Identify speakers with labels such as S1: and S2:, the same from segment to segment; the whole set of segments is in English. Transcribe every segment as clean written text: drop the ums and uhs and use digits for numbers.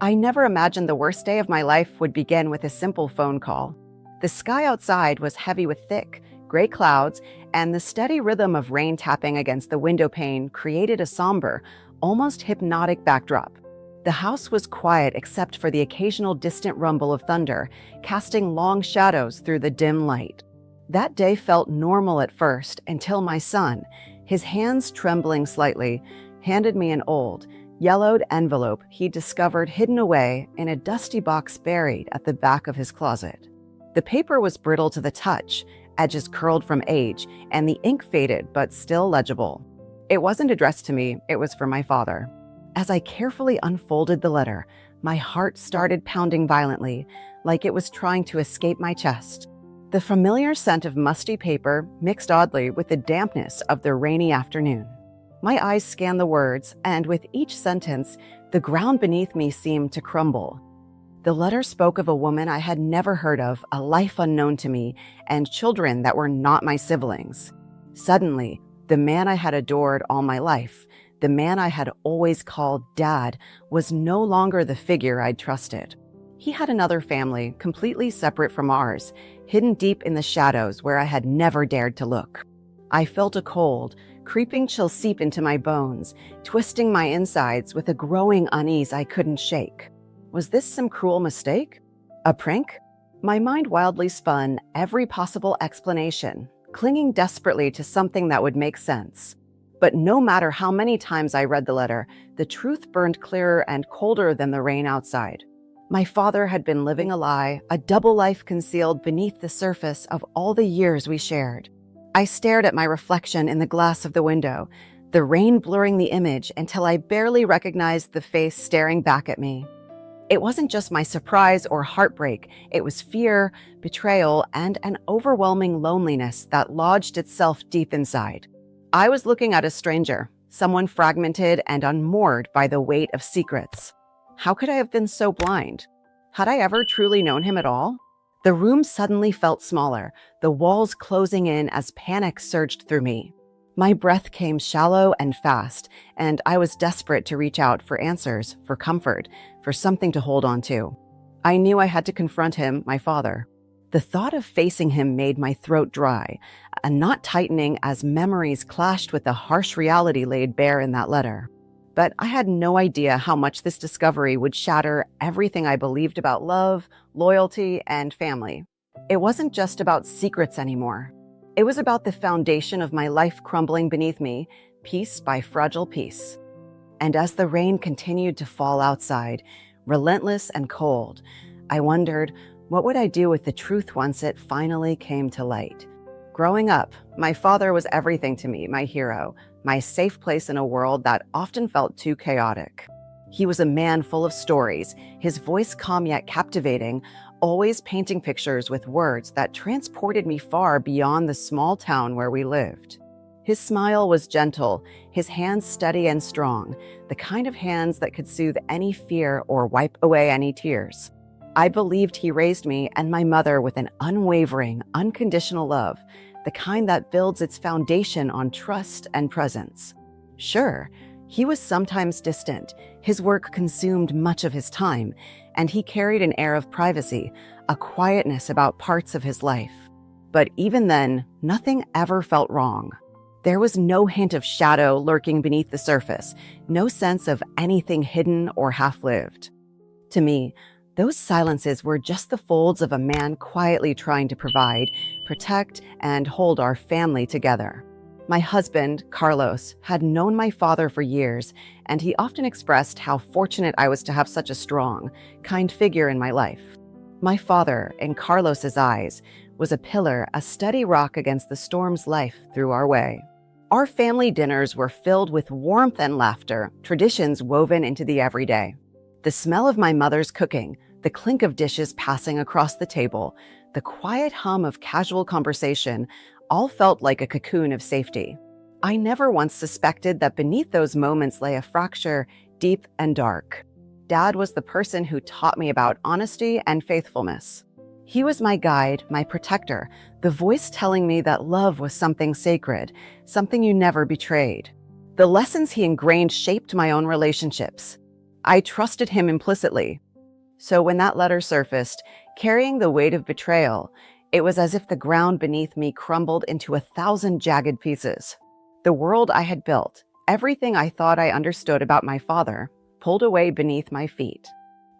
S1: I never imagined the worst day of my life would begin with a simple phone call. The sky outside was heavy with thick, gray clouds, and the steady rhythm of rain tapping against the window pane created a somber, almost hypnotic backdrop. The house was quiet except for the occasional distant rumble of thunder, casting long shadows through the dim light. That day felt normal at first until my son, his hands trembling slightly, handed me an old, yellowed envelope he discovered hidden away in a dusty box buried at the back of his closet. The paper was brittle to the touch, edges curled from age, and the ink faded but still legible. It wasn't addressed to me, it was for my father. As I carefully unfolded the letter, my heart started pounding violently, like it was trying to escape my chest. The familiar scent of musty paper mixed oddly with the dampness of the rainy afternoon. My eyes scanned the words, and with each sentence, the ground beneath me seemed to crumble. The letter spoke of a woman I had never heard of, a life unknown to me, and children that were not my siblings. Suddenly, the man I had adored all my life, the man I had always called Dad, was no longer the figure I'd trusted. He had another family, completely separate from ours, hidden deep in the shadows where I had never dared to look. I felt a cold, creeping chill seep into my bones, twisting my insides with a growing unease I couldn't shake. Was this some cruel mistake? A prank? My mind wildly spun every possible explanation, clinging desperately to something that would make sense. But no matter how many times I read the letter, the truth burned clearer and colder than the rain outside. My father had been living a lie, a double life concealed beneath the surface of all the years we shared. I stared at my reflection in the glass of the window, the rain blurring the image until I barely recognized the face staring back at me. It wasn't just my surprise or heartbreak, it was fear, betrayal, and an overwhelming loneliness that lodged itself deep inside. I was looking at a stranger, someone fragmented and unmoored by the weight of secrets. How could I have been so blind? Had I ever truly known him at all? The room suddenly felt smaller, the walls closing in as panic surged through me. My breath came shallow and fast, and I was desperate to reach out for answers, for comfort, for something to hold on to. I knew I had to confront him, my father. The thought of facing him made my throat dry, a knot tightening as memories clashed with the harsh reality laid bare in that letter. But I had no idea how much this discovery would shatter everything I believed about love, loyalty, and family. It wasn't just about secrets anymore. It was about the foundation of my life crumbling beneath me, piece by fragile piece. And as the rain continued to fall outside, relentless and cold, I wondered, what would I do with the truth once it finally came to light? Growing up, my father was everything to me, my hero, my safe place in a world that often felt too chaotic. He was a man full of stories, his voice calm yet captivating, always painting pictures with words that transported me far beyond the small town where we lived. His smile was gentle, his hands steady and strong, the kind of hands that could soothe any fear or wipe away any tears. I believed he raised me and my mother with an unwavering, unconditional love, the kind that builds its foundation on trust and presence. Sure, he was sometimes distant, his work consumed much of his time, and he carried an air of privacy, a quietness about parts of his life. But even then, nothing ever felt wrong. There was no hint of shadow lurking beneath the surface, no sense of anything hidden or half-lived. To me, those silences were just the folds of a man quietly trying to provide, protect, and hold our family together. My husband, Carlos, had known my father for years, and he often expressed how fortunate I was to have such a strong, kind figure in my life. My father, in Carlos's eyes, was a pillar, a steady rock against the storm's life through our way. Our family dinners were filled with warmth and laughter, traditions woven into the everyday. The smell of my mother's cooking, the clink of dishes passing across the table, the quiet hum of casual conversation, all felt like a cocoon of safety. I never once suspected that beneath those moments lay a fracture deep and dark. Dad was the person who taught me about honesty and faithfulness. He was my guide, my protector, the voice telling me that love was something sacred, something you never betrayed. The lessons he ingrained shaped my own relationships. I trusted him implicitly. So when that letter surfaced, carrying the weight of betrayal, it was as if the ground beneath me crumbled into 1,000 jagged pieces. The world I had built, everything I thought I understood about my father, pulled away beneath my feet.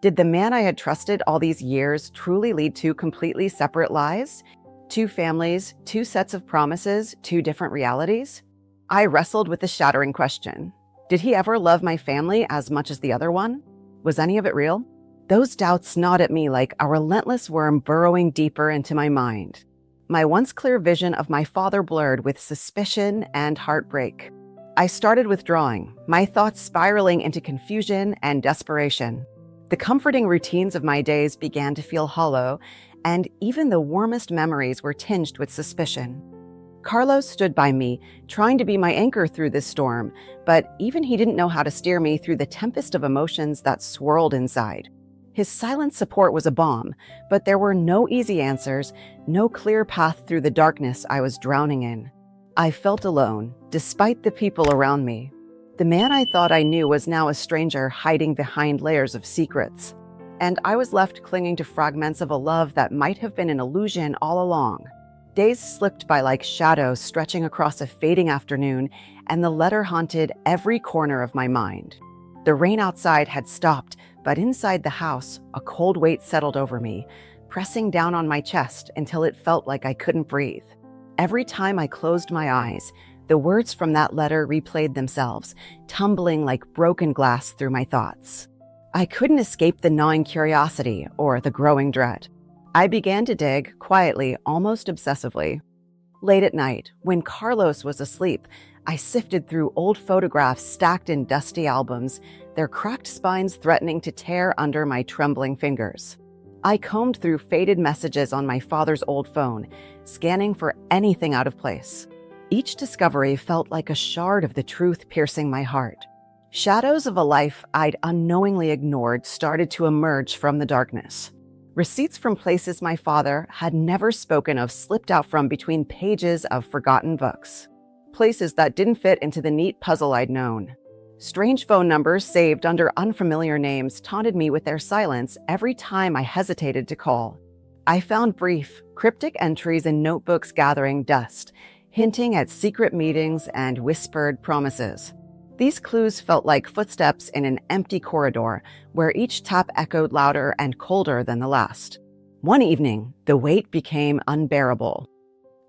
S1: Did the man I had trusted all these years truly lead to completely separate lives? Two families, two sets of promises, two different realities? I wrestled with the shattering question. Did he ever love my family as much as the other one? Was any of it real? Those doubts gnawed at me like a relentless worm burrowing deeper into my mind. My once clear vision of my father blurred with suspicion and heartbreak. I started withdrawing, my thoughts spiraling into confusion and desperation. The comforting routines of my days began to feel hollow, and even the warmest memories were tinged with suspicion. Carlos stood by me, trying to be my anchor through this storm, but even he didn't know how to steer me through the tempest of emotions that swirled inside. His silent support was a balm, but there were no easy answers, no clear path through the darkness I was drowning in. I felt alone, despite the people around me. The man I thought I knew was now a stranger hiding behind layers of secrets. And I was left clinging to fragments of a love that might have been an illusion all along. Days slipped by like shadows stretching across a fading afternoon, and the letter haunted every corner of my mind. The rain outside had stopped, but inside the house, a cold weight settled over me, pressing down on my chest until it felt like I couldn't breathe. Every time I closed my eyes, the words from that letter replayed themselves, tumbling like broken glass through my thoughts. I couldn't escape the gnawing curiosity or the growing dread. I began to dig, quietly, almost obsessively. Late at night, when Carlos was asleep, I sifted through old photographs stacked in dusty albums, their cracked spines threatening to tear under my trembling fingers. I combed through faded messages on my father's old phone, scanning for anything out of place. Each discovery felt like a shard of the truth piercing my heart. Shadows of a life I'd unknowingly ignored started to emerge from the darkness. Receipts from places my father had never spoken of slipped out from between pages of forgotten books. Places that didn't fit into the neat puzzle I'd known. Strange phone numbers saved under unfamiliar names taunted me with their silence every time I hesitated to call. I found brief, cryptic entries in notebooks gathering dust, hinting at secret meetings and whispered promises. These clues felt like footsteps in an empty corridor where each tap echoed louder and colder than the last. One evening, the weight became unbearable.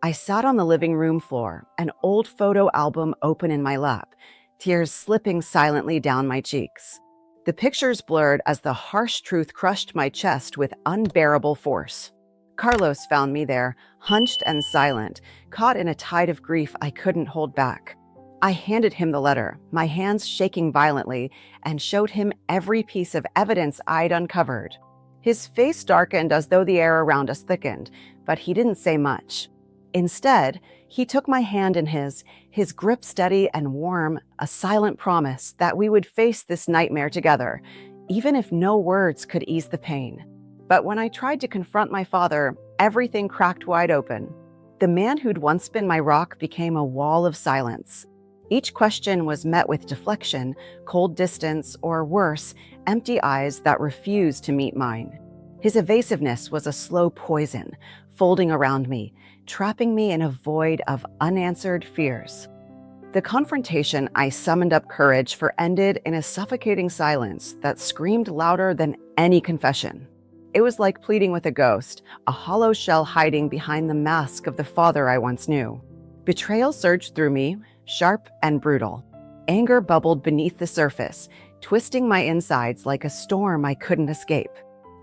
S1: I sat on the living room floor, an old photo album open in my lap, tears slipping silently down my cheeks. The pictures blurred as the harsh truth crushed my chest with unbearable force. Carlos found me there, hunched and silent, caught in a tide of grief I couldn't hold back. I handed him the letter, my hands shaking violently, and showed him every piece of evidence I'd uncovered. His face darkened as though the air around us thickened, but he didn't say much. Instead, he took my hand in his grip steady and warm, a silent promise that we would face this nightmare together, even if no words could ease the pain. But when I tried to confront my father, everything cracked wide open. The man who'd once been my rock became a wall of silence. Each question was met with deflection, cold distance, or worse, empty eyes that refused to meet mine. His evasiveness was a slow poison, folding around me, trapping me in a void of unanswered fears. The confrontation I summoned up courage for ended in a suffocating silence that screamed louder than any confession. It was like pleading with a ghost, a hollow shell hiding behind the mask of the father I once knew. Betrayal surged through me, sharp and brutal. Anger bubbled beneath the surface, twisting my insides like a storm I couldn't escape.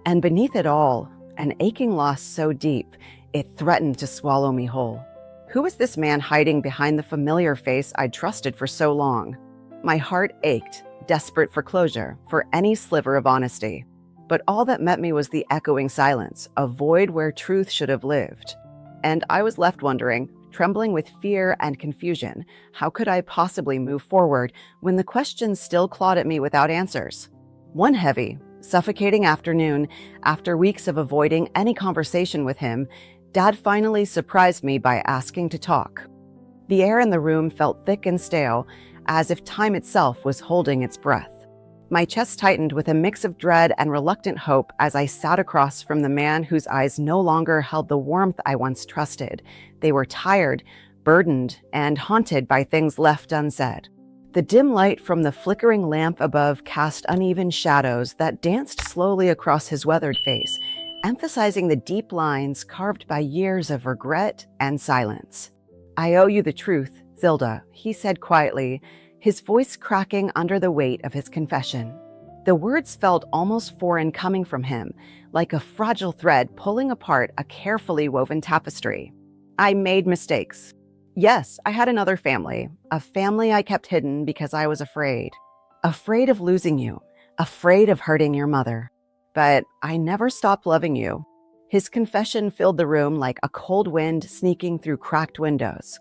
S1: And beneath it all, an aching loss so deep, it threatened to swallow me whole. Who was this man hiding behind the familiar face I'd trusted for so long? My heart ached, desperate for closure, for any sliver of honesty. But all that met me was the echoing silence, a void where truth should have lived. And I was left wondering, trembling with fear and confusion, how could I possibly move forward when the questions still clawed at me without answers? One heavy, suffocating afternoon, after weeks of avoiding any conversation with him, Dad finally surprised me by asking to talk. The air in the room felt thick and stale, as if time itself was holding its breath. My chest tightened with a mix of dread and reluctant hope as I sat across from the man whose eyes no longer held the warmth I once trusted. They were tired, burdened, and haunted by things left unsaid. The dim light from the flickering lamp above cast uneven shadows that danced slowly across his weathered face, emphasizing the deep lines carved by years of regret and silence. "I owe you the truth, Zilda," he said quietly, his voice cracking under the weight of his confession. The words felt almost foreign coming from him, like a fragile thread pulling apart a carefully woven tapestry. "I made mistakes. Yes, I had another family, a family I kept hidden because I was afraid. Afraid of losing you, afraid of hurting your mother. But I never stopped loving you." His confession filled the room like a cold wind sneaking through cracked windows.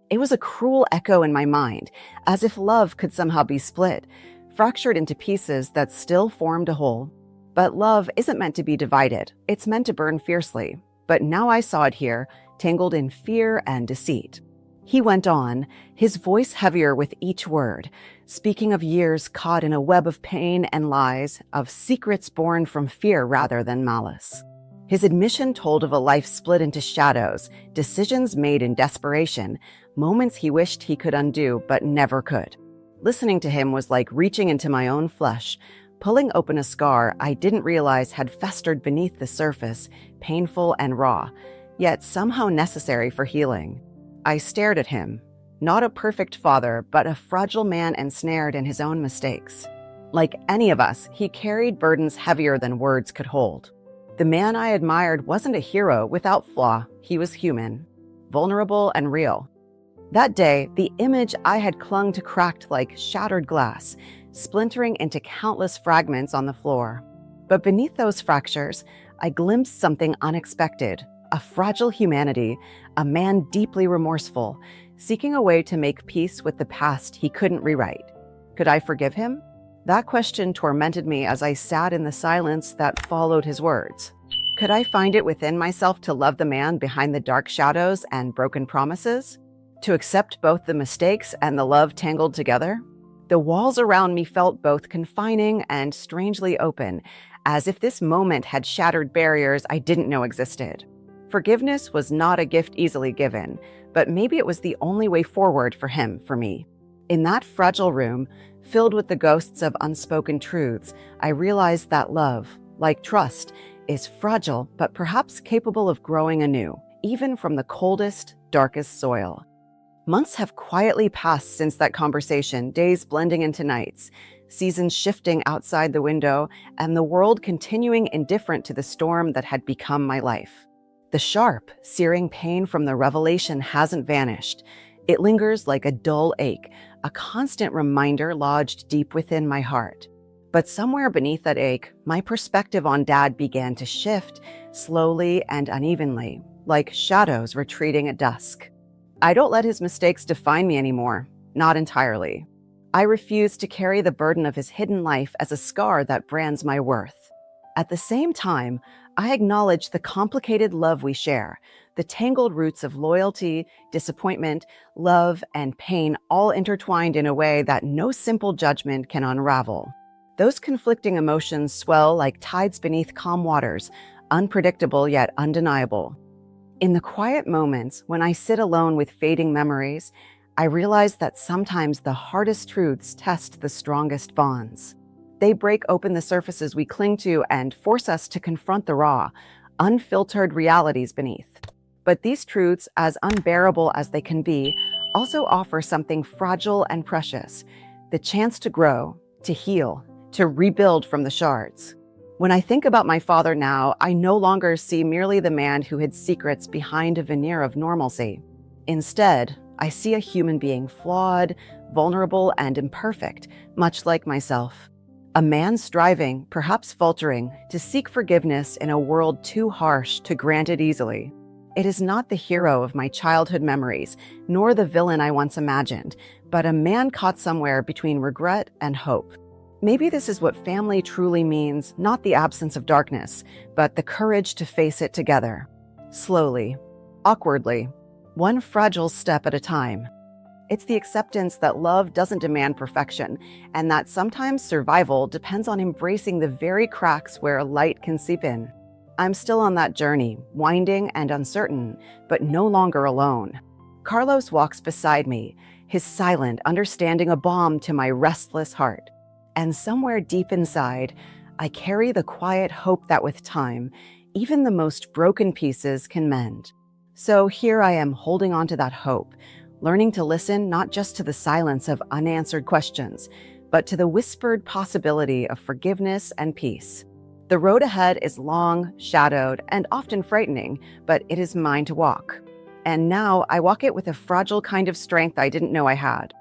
S1: It was a cruel echo in my mind, as if love could somehow be split, fractured into pieces that still formed a whole. But love isn't meant to be divided, it's meant to burn fiercely. But now I saw it here, tangled in fear and deceit. He went on, his voice heavier with each word, speaking of years caught in a web of pain and lies, of secrets born from fear rather than malice. His admission told of a life split into shadows, decisions made in desperation, moments he wished he could undo but never could. Listening to him was like reaching into my own flesh, pulling open a scar I didn't realize had festered beneath the surface, painful and raw, yet somehow necessary for healing. I stared at him, not a perfect father, but a fragile man ensnared in his own mistakes. Like any of us, he carried burdens heavier than words could hold. The man I admired wasn't a hero without flaw, he was human, vulnerable and real. That day, the image I had clung to cracked like shattered glass, splintering into countless fragments on the floor. But beneath those fractures, I glimpsed something unexpected, a fragile humanity, a man deeply remorseful, seeking a way to make peace with the past he couldn't rewrite. Could I forgive him? That question tormented me as I sat in the silence that followed his words. Could I find it within myself to love the man behind the dark shadows and broken promises? To accept both the mistakes and the love tangled together? The walls around me felt both confining and strangely open, as if this moment had shattered barriers I didn't know existed. Forgiveness was not a gift easily given, but maybe it was the only way forward for him, for me. In that fragile room, filled with the ghosts of unspoken truths, I realized that love, like trust, is fragile but perhaps capable of growing anew, even from the coldest, darkest soil. Months have quietly passed since that conversation, days blending into nights, seasons shifting outside the window, and the world continuing indifferent to the storm that had become my life. The sharp, searing pain from the revelation hasn't vanished. It lingers like a dull ache, a constant reminder lodged deep within my heart. But somewhere beneath that ache, my perspective on Dad began to shift, slowly and unevenly, like shadows retreating at dusk. I don't let his mistakes define me anymore, not entirely. I refuse to carry the burden of his hidden life as a scar that brands my worth. At the same time, I acknowledge the complicated love we share, the tangled roots of loyalty, disappointment, love, and pain all intertwined in a way that no simple judgment can unravel. Those conflicting emotions swell like tides beneath calm waters, unpredictable yet undeniable. In the quiet moments when I sit alone with fading memories, I realize that sometimes the hardest truths test the strongest bonds. They break open the surfaces we cling to and force us to confront the raw, unfiltered realities beneath. But these truths, as unbearable as they can be, also offer something fragile and precious, the chance to grow, to heal, to rebuild from the shards. When I think about my father now, I no longer see merely the man who hid secrets behind a veneer of normalcy. Instead, I see a human being flawed, vulnerable, and imperfect, much like myself. A man striving, perhaps faltering, to seek forgiveness in a world too harsh to grant it easily. It is not the hero of my childhood memories, nor the villain I once imagined, but a man caught somewhere between regret and hope. Maybe this is what family truly means, not the absence of darkness, but the courage to face it together. Slowly, awkwardly, one fragile step at a time. It's the acceptance that love doesn't demand perfection, and that sometimes survival depends on embracing the very cracks where light can seep in. I'm still on that journey, winding and uncertain, but no longer alone. Carlos walks beside me, his silent understanding a balm to my restless heart. And somewhere deep inside, I carry the quiet hope that with time, even the most broken pieces can mend. So here I am holding on to that hope, learning to listen not just to the silence of unanswered questions, but to the whispered possibility of forgiveness and peace. The road ahead is long, shadowed, and often frightening, but it is mine to walk. And now I walk it with a fragile kind of strength I didn't know I had.